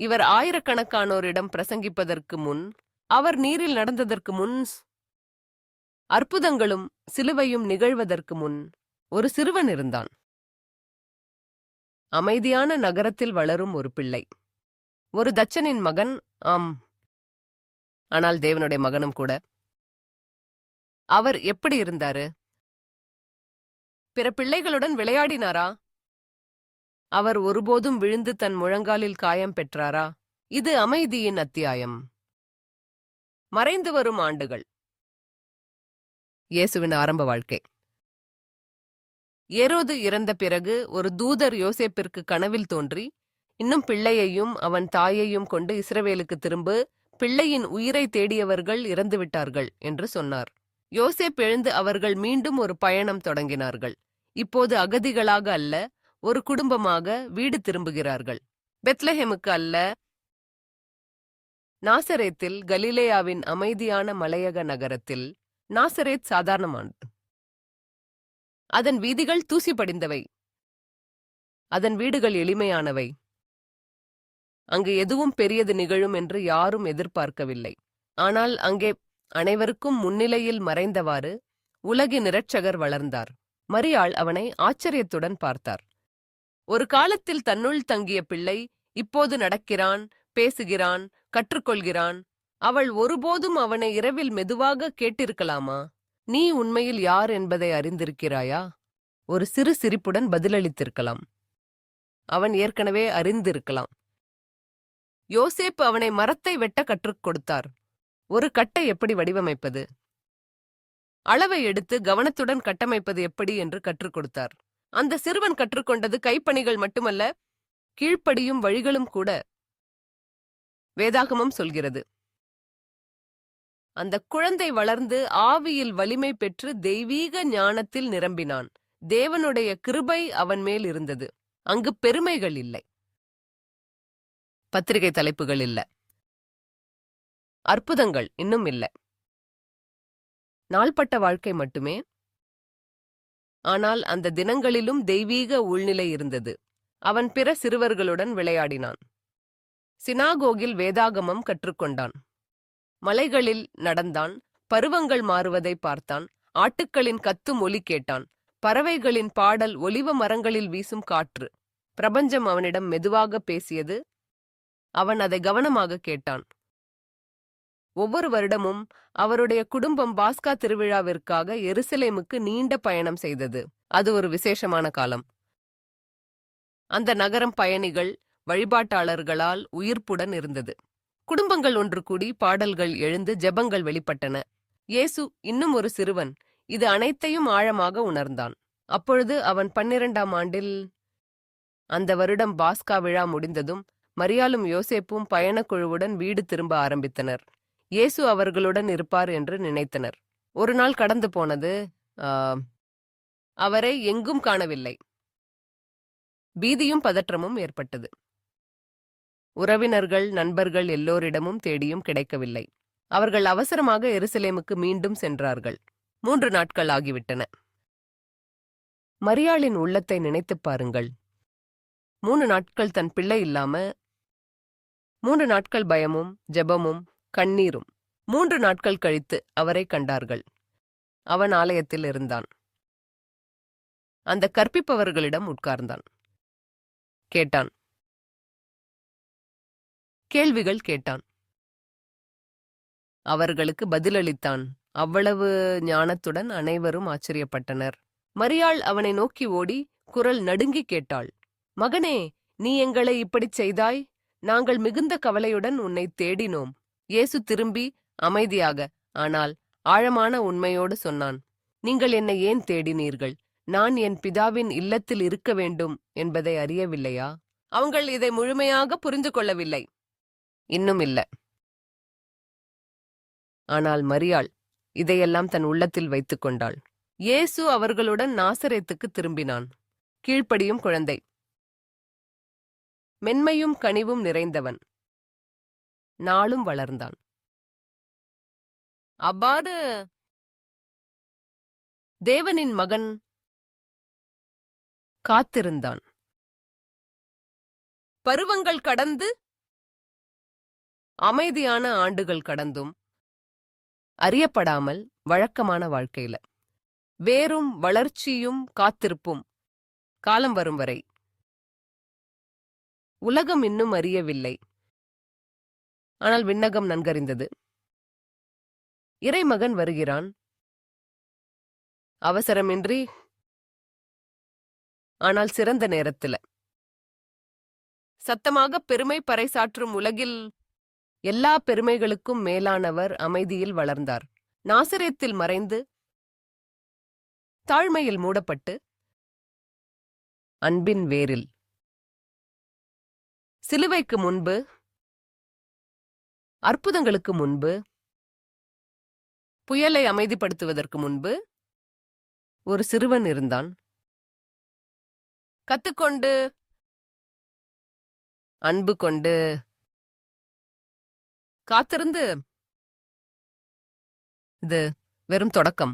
இவர் ஆயிரக்கணக்கானோரிடம் பிரசங்கிப்பதற்கு முன், அவர் நீரில் நடந்ததற்கு முன், அற்புதங்களும் சிலுவையும் நிகழ்வதற்கு முன் ஒரு சிறுவன் இருந்தான். அமைதியான நகரத்தில் வளரும் ஒரு பிள்ளை, ஒரு தச்சனின் மகன். ஆம், ஆனால் தேவனுடைய மகனும் கூட. அவர் எப்படி இருந்தாரு? பிற பிள்ளைகளுடன் விளையாடினாரா? அவர் ஒருபோதும் விழுந்து தன் முழங்காலில் காயம் பெற்றாரா? இது அமைதியின் அத்தியாயம். மறைந்து வரும் ஆண்டுகள். இயேசுவின் ஆரம்ப வாழ்க்கை. ஏரோது இறந்த பிறகு ஒரு தூதர் யோசேப்பிற்கு கனவில் தோன்றி, இன்னும் பிள்ளையையும் அவன் தாயையும் கொண்டு இஸ்ரவேலுக்கு திரும்பு, பிள்ளையின் உயிரை தேடியவர்கள் இறந்துவிட்டார்கள் என்று சொன்னார். யோசேப் எழுந்து அவர்கள் மீண்டும் ஒரு பயணம் தொடங்கினார்கள். இப்போது அகதிகளாக அல்ல, ஒரு குடும்பமாக வீடு திரும்புகிறார்கள். பெத்லஹேமுக்கு அல்ல, நாசரேத்தில், கலிலேயாவின் அமைதியான மலையக நகரத்தில். நாசரேத் சாதாரணமானது. அதன் வீதிகள் தூசி படிந்தவை, அதன் வீடுகள் எளிமையானவை. அங்கு எதுவும் பெரியது நிகழும் என்று யாரும் எதிர்பார்க்கவில்லை. ஆனால் அங்கே அனைவருக்கும் முன்னிலையில் மறைந்தவாறு உலகின் இரட்சகர் வளர்ந்தார். மரியாள் அவனை ஆச்சரியத்துடன் பார்த்தார். ஒரு காலத்தில் தன்னுள் தங்கிய பிள்ளை இப்போது நடக்கிறான், பேசுகிறான், கற்றுக்கொள்கிறான். அவள் ஒருபோதும் அவனை இரவில் மெதுவாக கேட்டிருக்கலாமா? நீ உண்மையில் யார் என்பதை அறிந்திருக்கிறாயா? ஒரு சிறு சிரிப்புடன் பதிலளித்திருக்கலாம். அவன் ஏற்கனவே அறிந்திருக்கலாம். யோசேப்பு அவனை மரத்தை வெட்ட கற்றுக் கொடுத்தார். ஒரு கட்டை எப்படி வடிவமைப்பது, அளவை எடுத்து கவனத்துடன் கட்டமைப்பது எப்படி என்று கற்றுக் கொடுத்தார். அந்த சிறுவன் கற்றுக்கொண்டது கைப்பணிகள் மட்டுமல்ல, கீழ்ப்படியும் வழிகளும் கூட. வேதாகமம் சொல்கிறது, அந்த குழந்தை வளர்ந்து ஆவியில் வலிமை பெற்று தெய்வீக ஞானத்தில் நிரம்பினான். தேவனுடைய கிருபை அவன் மேல் இருந்தது. அங்கு பெருமைகள் இல்லை, பத்திரிகை தலைப்புகள் இல்ல, அற்புதங்கள் இன்னும் இல்ல. நாள்பட்ட வாழ்க்கை மட்டுமே. ஆனால் அந்த தினங்களிலும் தெய்வீக உள்நிலை இருந்தது. அவன் பிற சிறுவர்களுடன் விளையாடினான். சினாகோகில் வேதாகமம் கற்றுக்கொண்டான். மலைகளில் நடந்தான். பருவங்கள் மாறுவதை பார்த்தான். ஆட்டுக்களின் கத்தும் ஒலி கேட்டான். பறவைகளின் பாடல், ஒலிவ மரங்களில் வீசும் காற்று. பிரபஞ்சம் அவனிடம் மெதுவாக பேசியது. அவன் அதை கவனமாக கேட்டான். ஒவ்வொரு வருடமும் அவருடைய குடும்பம் பாஸ்கா திருவிழாவிற்காக எருசலேமுக்கு நீண்ட பயணம் செய்தது. அது ஒரு விசேஷமான காலம். அந்த நகரம் பயணிகள், வழிபாட்டாளர்களால் உயிர்ப்புடன் இருந்தது. குடும்பங்கள் ஒன்று கூடி பாடல்கள் எழுந்து ஜெபங்கள் வெளிப்பட்டன. இயேசு இன்னும் ஒரு சிறுவன். இது அனைத்தையும் ஆழமாக உணர்ந்தான். அப்பொழுது அவன் 12ஆம் ஆண்டில். அந்த வருடம் பாஸ்கா விழா முடிந்ததும் மரியாளும் யோசேப்பும் பயணக்குழுவுடன் வீடு திரும்ப ஆரம்பித்தனர். இயேசு அவர்களுடன் இருப்பார் என்று நினைத்தனர். ஒரு நாள் கடந்து போனது. அவரை எங்கும் காணவில்லை. பீதியும் பதற்றமும் ஏற்பட்டது. உறவினர்கள், நண்பர்கள் எல்லோரிடமும் தேடியும் கிடைக்கவில்லை. அவர்கள் அவசரமாக எருசலேமுக்கு மீண்டும் சென்றார்கள். 3 நாட்கள் ஆகிவிட்டன. மரியாளின் உள்ளத்தை நினைத்துப் பாருங்கள். 3 நாட்கள் தன் பிள்ளை இல்லாம, 3 நாட்கள் பயமும் ஜெபமும் கண்ணீரும். 3 நாட்கள் கழித்து அவரை கண்டார்கள். அவன் ஆலயத்தில் இருந்தான். அந்த கற்பிப்பவர்களிடம் உட்கார்ந்தான். கேட்டான். கேள்விகள் கேட்டான். அவர்களுக்கு பதிலளித்தான். அவ்வளவு ஞானத்துடன் அனைவரும் ஆச்சரியப்பட்டனர். மரியாள் அவனை நோக்கி ஓடி குரல் நடுங்கி கேட்டாள். மகனே, நீ எங்களை இப்படிச் செய்தாய்? நாங்கள் மிகுந்த கவலையுடன் உன்னை தேடினோம். இயேசு திரும்பி அமைதியாக, ஆனால் ஆழமான உண்மையோடு சொன்னான். நீங்கள் என்னை ஏன் தேடினீர்கள்? நான் என் பிதாவின் இல்லத்தில் இருக்க வேண்டும் என்பதை அறியவில்லையா? அவங்கள் இதை முழுமையாக புரிந்து கொள்ளவில்லை. இன்னும் இல்ல. ஆனால் மரியாள் இதையெல்லாம் தன் உள்ளத்தில் வைத்துக் கொண்டாள். இயேசு அவர்களுடன் நாசரேத்துக்கு திரும்பினான். கீழ்ப்படியும் குழந்தை, மென்மையும் கனிவும் நிறைந்தவன். நாளும் வளர்ந்தான். அவ்வாறு தேவனின் மகன் காத்திருந்தான். பருவங்கள் கடந்து அமைதியான ஆண்டுகள் கடந்தும் அறியப்படாமல் வழக்கமான வாழ்க்கையில வேரும் வளர்ச்சியும் காத்திருப்பும் காலம் வரும் வரை உலகம் இன்னும் அறியவில்லை. ஆனால் விண்ணகம் நன்கறிந்தது. இறைமகன் வருகிறான். அவசரமின்றி, ஆனால் சிறந்த நேரத்தில. சத்தமாக பெருமை பறைசாற்றும் உலகில் எல்லா பெருமைகளுக்கும் மேலானவர் அமைதியில் வளர்ந்தார். நாசரேத்தில் மறைந்து தாழ்மையில் மூடப்பட்டு அன்பின் வேரில். சிலுவைக்கு முன்பு, அற்புதங்களுக்கு முன்பு, புயலை அமைதிப்படுத்துவதற்கு முன்பு ஒரு சிறுவன் இருந்தான். கத்துக்கொண்டு, அன்பு கொண்டு, காத்திருந்து. இது வெறும் தொடக்கம்.